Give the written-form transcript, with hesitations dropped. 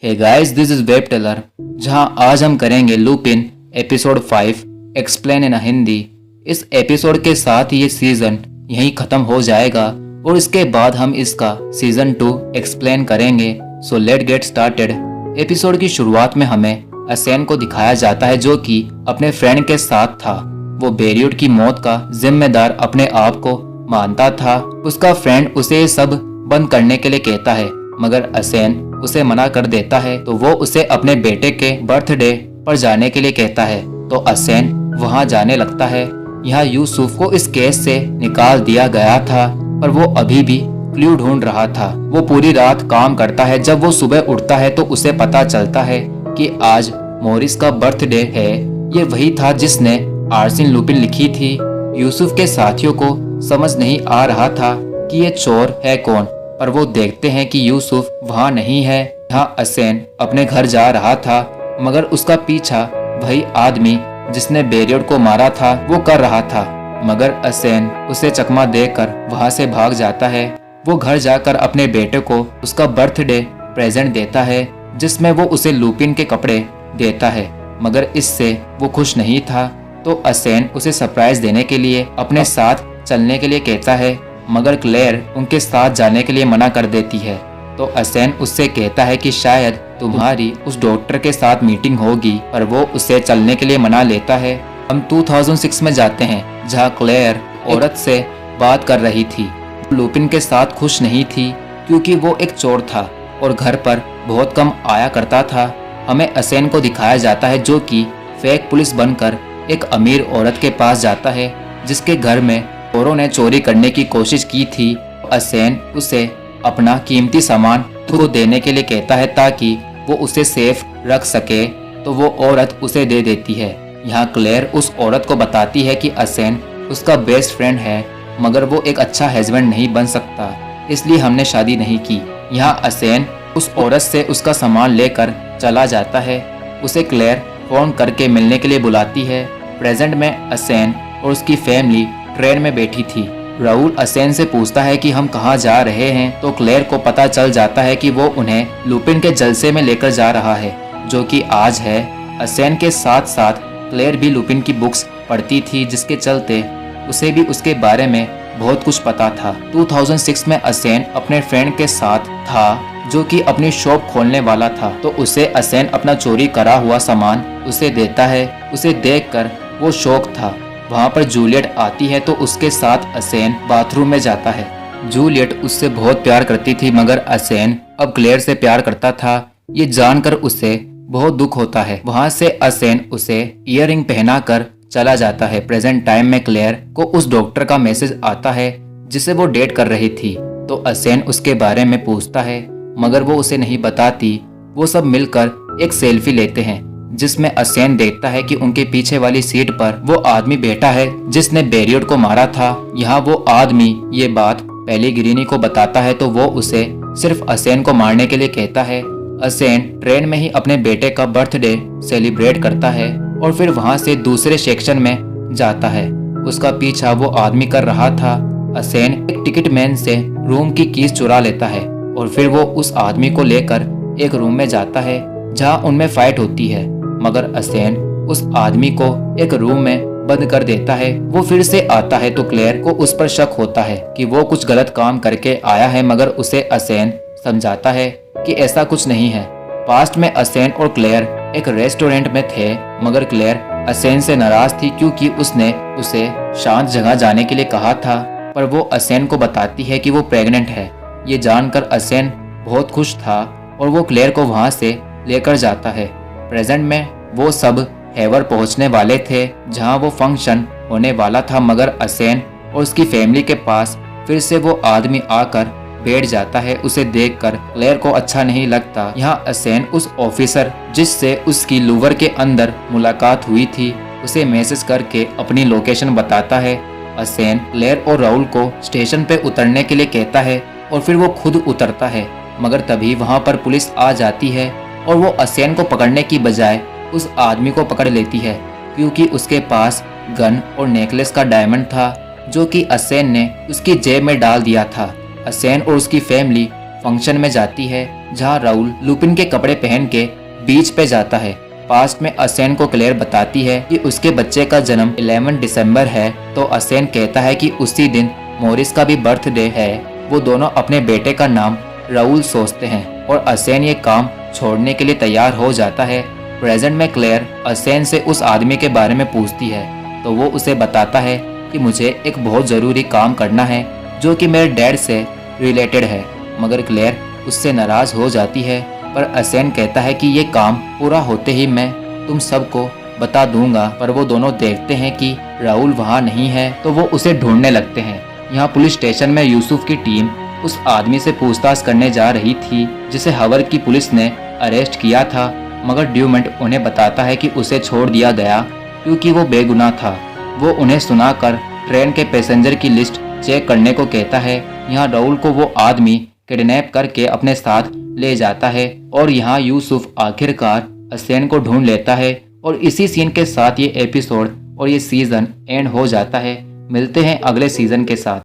Hey guys, this is web tailor, जहां आज हम करेंगे Lupin episode 5 explain in Hindi. इस एपिसोड के साथ ये सीजन यहीं खत्म हो जाएगा और इसके बाद हम इसका सीजन 2 एक्सप्लेन करेंगे। So let get started. Episode की शुरुआत में हमें असेन को दिखाया जाता है जो कि अपने फ्रेंड के साथ था। वो बेरियोड की मौत का जिम्मेदार अपने आप को मानता था। उसका फ्रेंड उसे ये सब बंद करने के लिए कहता है, मगर असेन उसे मना कर देता है। तो वो उसे अपने बेटे के बर्थडे पर जाने के लिए कहता है, तो असेन वहां जाने लगता है। यहाँ यूसुफ को इस केस से निकाल दिया गया था, पर वो अभी भी क्लू ढूंढ रहा था। वो पूरी रात काम करता है। जब वो सुबह उठता है तो उसे पता चलता है कि आज मॉरिस का बर्थडे है। ये वही था जिसने आर्सिन लुपिन लिखी थी। यूसुफ के साथियों को समझ नहीं आ रहा था कि ये चोर है कौन, पर वो देखते हैं कि यूसुफ वहाँ नहीं है। यहाँ असेन अपने घर जा रहा था, मगर उसका पीछा वही आदमी जिसने बेरियोड को मारा था वो कर रहा था। मगर असेन उसे चकमा देकर वहाँ से भाग जाता है। वो घर जाकर अपने बेटे को उसका बर्थडे प्रेजेंट देता है, जिसमें वो उसे लुपिन के कपड़े देता है, मगर इससे वो खुश नहीं था। तो असेन उसे सरप्राइज देने के लिए अपने साथ चलने के लिए कहता है, मगर क्लेयर उनके साथ जाने के लिए मना कर देती है। तो असेन उससे कहता है कि शायद तुम्हारी उस डॉक्टर के साथ मीटिंग होगी, पर वो उसे चलने के लिए मना लेता है। हम 2006 में जाते हैं, जहाँ क्लेयर औरत से बात कर रही थी। लुपिन के साथ खुश नहीं थी क्योंकि वो एक चोर था और घर पर बहुत कम आया करता था। हमें असेन को दिखाया जाता है जो कि फेक पुलिस बनकर एक अमीर औरत के पास जाता है, जिसके घर में चोरों ने चोरी करने की कोशिश की थी। असेन उसे अपना कीमती सामान को देने के लिए कहता है ताकि वो उसे सेफ रख सके। तो वो औरत उसे दे देती है। यहाँ क्लेयर उस औरत को बताती है कि असेन उसका बेस्ट फ्रेंड है, मगर वो एक अच्छा हस्बैंड नहीं बन सकता, इसलिए हमने शादी नहीं की। यहाँ असेन उस औरत से उसका सामान लेकर चला जाता है। उसे क्लेयर फोन करके मिलने के लिए बुलाती है। प्रेजेंट में असेन और उसकी फैमिली ट्रेन में बैठी थी। राहुल असेन से पूछता है कि हम कहाँ जा रहे हैं, तो क्लेयर को पता चल जाता है कि वो उन्हें लुपिन के जलसे में लेकर जा रहा है, जो कि आज है। असेन के साथ साथ क्लेयर भी लुपिन की बुक्स पढ़ती थी, जिसके चलते उसे भी उसके बारे में बहुत कुछ पता था। 2006 में असेन अपने फ्रेंड के साथ था जो कि अपनी शॉप खोलने वाला था। तो उसे असेन अपना चोरी करा हुआ सामान उसे देता है। उसे देखकर वो शौक था। वहाँ पर जूलियट आती है, तो उसके साथ असेन बाथरूम में जाता है। जूलियट उससे बहुत प्यार करती थी, मगर असेन अब क्लेयर से प्यार करता था। ये जानकर उसे बहुत दुख होता है। वहाँ से असेन उसे ईयररिंग पहनाकर चला जाता है। प्रेजेंट टाइम में क्लेयर को उस डॉक्टर का मैसेज आता है जिसे वो डेट कर रही थी। तो असेन उसके बारे में पूछता है, मगर वो उसे नहीं बताती। वो सब मिलकर एक सेल्फी लेते हैं, जिसमें असेन देखता है कि उनके पीछे वाली सीट पर वो आदमी बैठा है जिसने बेरियोड को मारा था। यहाँ वो आदमी ये बात पेलेग्रिनी को बताता है, तो वो उसे सिर्फ असेन को मारने के लिए कहता है। असेन ट्रेन में ही अपने बेटे का बर्थडे सेलिब्रेट करता है और फिर वहाँ से दूसरे सेक्शन में जाता है। उसका पीछा वो आदमी कर रहा था। असेन एक टिकट मैन से रूम की कीज चुरा लेता है और फिर वो उस आदमी को लेकर एक रूम में जाता है जहाँ उनमें फाइट होती है, मगर असेन उस आदमी को एक रूम में बंद कर देता है। वो फिर से आता है, तो क्लेयर को उस पर शक होता है कि वो कुछ गलत काम करके आया है, मगर उसे असेन समझाता है कि ऐसा कुछ नहीं है। पास्ट में असेन और क्लेयर एक रेस्टोरेंट में थे, मगर क्लेयर असेन से नाराज थी क्योंकि उसने उसे शांत जगह जाने के लिए कहा था, पर वो असेन को बताती है कि वो प्रेग्नेंट है। ये जानकर असेन बहुत खुश था और वो क्लेयर को वहाँ से लेकर जाता है। प्रेजेंट में वो सब हेवर पहुंचने वाले थे, जहां वो फंक्शन होने वाला था, मगर असेन और उसकी फैमिली के पास फिर से वो आदमी आकर बैठ जाता है। उसे देखकर क्लेयर को अच्छा नहीं लगता। यहाँ असेन उस ऑफिसर जिससे उसकी लूवर के अंदर मुलाकात हुई थी उसे मैसेज करके अपनी लोकेशन बताता है। असेन क्लेयर और राहुल को स्टेशन पे उतरने के लिए कहता है और फिर वो खुद उतरता है, मगर तभी वहाँ पर पुलिस आ जाती है और वो असेन को पकड़ने की बजाय उस आदमी को पकड़ लेती है, क्योंकि उसके पास गन और नेकलेस का डायमंड था जो कि असेन ने उसकी जेब में डाल दिया था। असेन और उसकी फैमिली फंक्शन में जाती है। जहां राहुल लुपिन के कपड़े पहन के बीच पे जाता है। पास्ट में असेन को क्लेयर बताती है कि उसके बच्चे का जन्म 11 दिसंबर है, तो असेन कहता है कि उसी दिन मॉरिस का भी बर्थडे है। वो दोनों अपने बेटे का नाम राहुल सोचते हैं और असेन ये काम छोड़ने के लिए तैयार हो जाता है। प्रेजेंट में क्लेयर असेन से उस आदमी के बारे में पूछती है, तो वो उसे बताता है कि मुझे एक बहुत ज़रूरी काम करना है जो कि मेरे डैड से रिलेटेड है। मगर क्लेयर उससे नाराज़ हो जाती है, पर असेन कहता है कि ये काम पूरा होते ही मैं तुम सबको बता दूंगा। पर वो दोनों देखते हैं कि राहुल वहाँ नहीं है, तो वो उसे ढूंढने लगते हैं। यहाँ पुलिस स्टेशन में यूसुफ की टीम उस आदमी से पूछताछ करने जा रही थी जिसे हवर की पुलिस ने अरेस्ट किया था, मगर ड्यूमेंट उन्हें बताता है कि उसे छोड़ दिया गया क्योंकि वो बेगुनाह था। वो उन्हें सुनाकर ट्रेन के पैसेंजर की लिस्ट चेक करने को कहता है। यहाँ राहुल को वो आदमी किडनैप करके अपने साथ ले जाता है और यहाँ यूसुफ आखिरकार असेन को ढूंढ लेता है। और इसी सीन के साथ ये एपिसोड और ये सीजन एंड हो जाता है। मिलते हैं अगले सीजन के साथ।